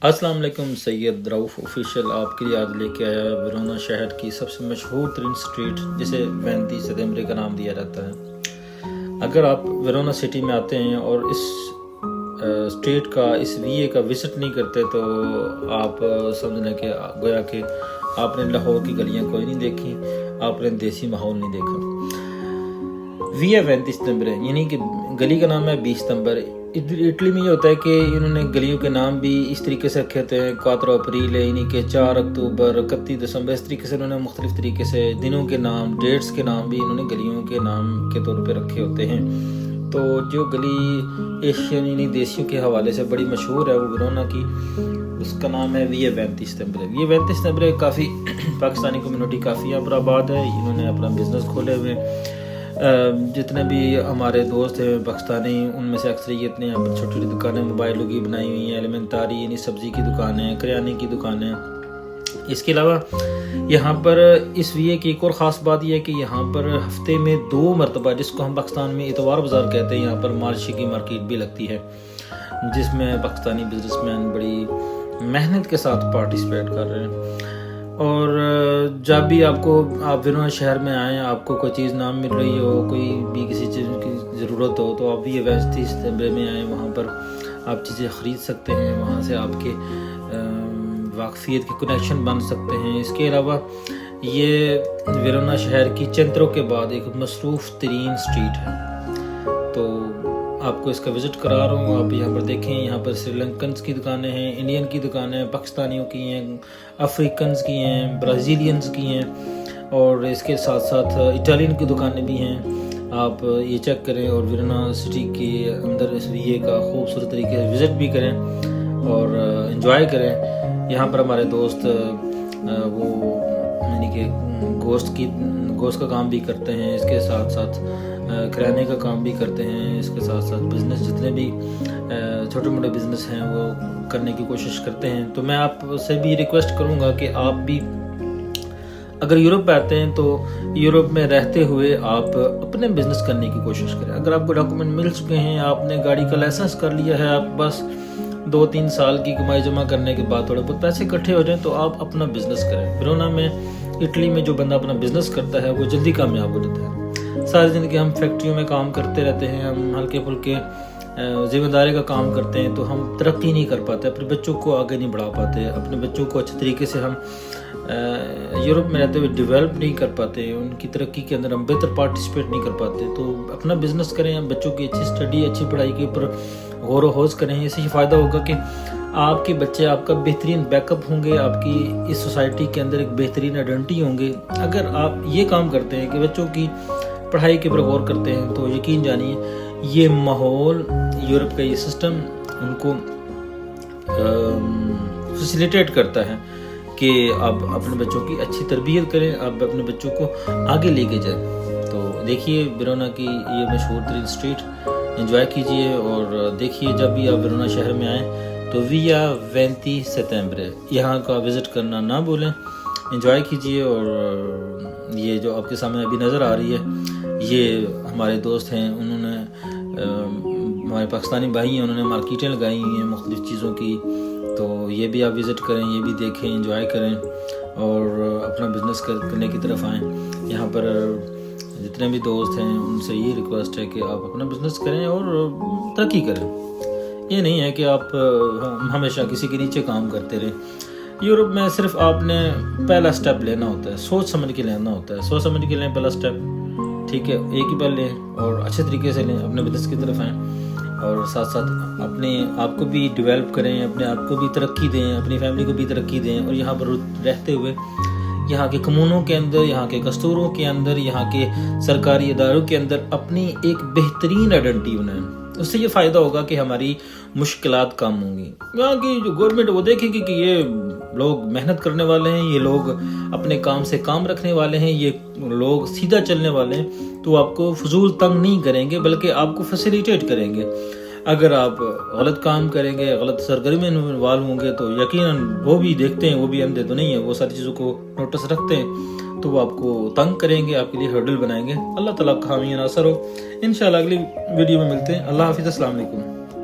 السلام علیکم. سید رؤف آفیشیل آپ کے لیے آج لے کے آیا ہے ویرونا شہر کی سب سے مشہور ترین اسٹریٹ جسے 35 ستمبر کا نام دیا جاتا ہے. اگر آپ ویرونا سٹی میں آتے ہیں اور اس اسٹریٹ کا اس وی کا وزٹ نہیں کرتے تو آپ سمجھنے کہ گویا کہ آپ نے لاہور کی گلیاں کوئی نہیں دیکھی, آپ نے دیسی ماحول نہیں دیکھا. وی 35 ستمبر ہے, یعنی کہ گلی کا نام ہے 20 ستمبر. اٹلی میں یہ ہوتا ہے کہ انہوں نے گلیوں کے نام بھی اس طریقے سے رکھے ہوتے ہیں. 4 اپریل ہے, یعنی کہ 4 اکتوبر, 31 دسمبر, اس طریقے سے انہوں نے مختلف طریقے سے دنوں کے نام, ڈیٹس کے نام بھی انہوں نے گلیوں کے نام کے طور پہ رکھے ہوتے ہیں. تو جو گلی ایشین یعنی دیسیوں کے حوالے سے بڑی مشہور ہے وہ ویرونا کی, اس کا نام ہے وی 35 ستمبر. وی 35 ستمبر کافی پاکستانی کمیونٹی کافی یہاں پر آباد ہے. انہوں نے اپنا بزنس کھولے ہوئے. جتنے بھی ہمارے دوست ہیں پاکستانی ان میں سے اکثریت نے یہاں پر چھوٹی چھوٹی دکانیں موبائلوں کی بنائی ہوئی ہیں, ایلیمنٹاری یعنی سبزی کی دکانیں, کریانے کی دکانیں. اس کے علاوہ یہاں پر اس ویے کی ایک اور خاص بات یہ ہے کہ یہاں پر ہفتے میں 2 مرتبہ, جس کو ہم پاکستان میں اتوار بازار کہتے ہیں, یہاں پر مارشی کی مارکیٹ بھی لگتی ہے جس میں پاکستانی بزنس مین بڑی محنت کے ساتھ پارٹیسپیٹ کر رہے ہیں. اور جب بھی آپ ویرونا شہر میں آئیں, آپ کو کوئی چیز نہ مل رہی ہو, کوئی بھی کسی چیز کی ضرورت ہو, تو آپ یہ 35 ستمبر میں آئیں, وہاں پر آپ چیزیں خرید سکتے ہیں, وہاں سے آپ کے واقفیت کے کنیکشن بن سکتے ہیں. اس کے علاوہ یہ ویرونا شہر کی چنتروں کے بعد ایک مصروف ترین اسٹریٹ ہے, تو آپ کو اس کا وزٹ کرا رہا ہوں. آپ یہاں پر دیکھیں, یہاں پر سری لنکنز کی دکانیں ہیں, انڈین کی دکانیں ہیں, پاکستانیوں کی ہیں, افریکنز کی ہیں, برازیلینز کی ہیں, اور اس کے ساتھ ساتھ اٹالین کی دکانیں بھی ہیں. آپ یہ چیک کریں اور ویرونا سٹی کے اندر اس ویے کا خوبصورت طریقے سے وزٹ بھی کریں اور انجوائے کریں. یہاں پر ہمارے دوست وہ یعنی کہ گوشت کا کام بھی کرتے ہیں, اس کے ساتھ ساتھ کرانے کا کام بھی کرتے ہیں, اس کے ساتھ ساتھ بزنس جتنے بھی چھوٹے موٹے بزنس ہیں وہ کرنے کی کوشش کرتے ہیں. تو میں آپ سے بھی ریکویسٹ کروں گا کہ آپ بھی اگر یورپ آتے ہیں تو یورپ میں رہتے ہوئے آپ اپنے بزنس کرنے کی کوشش کریں. اگر آپ کو ڈاکومنٹ مل چکے ہیں, آپ نے گاڑی کا لائسنس کر لیا ہے, آپ بس 2-3 سال کی کمائی جمع کرنے کے بعد تھوڑے بہت پیسے اکٹھے ہو جائیں تو آپ اپنا بزنس کریں. ویرونا میں اٹلی میں جو بندہ اپنا بزنس کرتا ہے وہ جلدی کامیاب ہو جاتا ہے. ساری زندگی ہم فیکٹریوں میں کام کرتے رہتے ہیں, ہم ہلکے پھلکے ذمہ داری کا کام کرتے ہیں, تو ہم ترقی نہیں کر پاتے, اپنے بچوں کو آگے نہیں بڑھا پاتے, اپنے بچوں کو اچھے طریقے سے ہم یورپ میں رہتے ہوئے ڈیولپ نہیں کر پاتے, ان کی ترقی کے اندر ہم بہتر پارٹیسپیٹ نہیں کر پاتے. تو اپنا بزنس کریں, بچوں کی اچھی اسٹڈی, اچھی پڑھائی کے اوپر غور و خوض کریں. اس سے یہ فائدہ ہوگا کہ آپ کے بچے آپ کا بہترین بیک اپ ہوں گے, آپ کی اس سوسائٹی کے اندر ایک بہترین آئیڈینٹی ہوں گے. اگر آپ یہ کام کرتے ہیں کہ بچوں کی پڑھائی کے اوپر غور کرتے ہیں تو یقین جانیے یہ ماحول, یورپ کا یہ سسٹم ان کو فیسیلیٹیٹ کرتا ہے کہ آپ اپنے بچوں کی اچھی تربیت کریں, آپ اپنے بچوں کو آگے لے کے جائیں. تو دیکھیے ویرونا کی یہ مشہور ترین اسٹریٹ, انجوائے کیجئے اور دیکھیے جب بھی آپ ویرونا شہر میں آئیں تو وی 20 ستمبر یہاں کا وزٹ کرنا نہ بھولیں. انجوائے کیجئے. اور یہ جو آپ کے سامنے ابھی نظر آ رہی ہے یہ ہمارے دوست ہیں, انہوں نے ہمارے پاکستانی بھائی ہیں, انہوں نے مارکیٹیں لگائی ہوئی ہیں مختلف چیزوں کی. تو یہ بھی آپ وزٹ کریں, یہ بھی دیکھیں, انجوائے کریں اور اپنا بزنس کرنے کی طرف آئیں. یہاں پر جتنے بھی دوست ہیں ان سے یہ ریکویسٹ ہے کہ آپ اپنا بزنس کریں اور ترقی کریں. یہ نہیں ہے کہ آپ ہمیشہ کسی کے نیچے کام کرتے رہیں. یورپ میں صرف آپ نے پہلا سٹیپ لینا ہوتا ہے, سوچ سمجھ کے لینا ہوتا ہے. سوچ سمجھ کے لیں پہلا سٹیپ, ٹھیک ہے, ایک ہی پہل لیں اور اچھے طریقے سے لیں, اپنے بزنس کی طرف آئیں اور ساتھ ساتھ اپنے آپ کو بھی ڈیولپ کریں, اپنے آپ کو بھی ترقی دیں, اپنی فیملی کو بھی ترقی دیں. اور یہاں پر رہتے ہوئے یہاں کے کمونوں کے اندر, یہاں کے کستوروں کے اندر, یہاں کے سرکاری اداروں کے اندر اپنی ایک بہترین آئیڈینٹی بنائیں. اس سے یہ فائدہ ہوگا کہ ہماری مشکلات کم ہوں گی. یہاں کی جو گورنمنٹ وہ دیکھے گی کہ یہ لوگ محنت کرنے والے ہیں, یہ لوگ اپنے کام سے کام رکھنے والے ہیں, یہ لوگ سیدھا چلنے والے ہیں, تو آپ کو فضول تنگ نہیں کریں گے بلکہ آپ کو فیسیلیٹیٹ کریں گے. اگر آپ غلط کام کریں گے, غلط سرگرمی میں انوالو ہوں گے تو یقیناً وہ بھی دیکھتے ہیں, وہ بھی اندھے تو نہیں ہیں, وہ ساری چیزوں کو نوٹس رکھتے ہیں, تو وہ آپ کو تنگ کریں گے, آپ کے لیے ہرڈل بنائیں گے. اللہ تعالیٰ کا حامی ناصر ہو. انشاءاللہ اگلی ویڈیو میں ملتے ہیں. اللہ حافظ. السلام علیکم.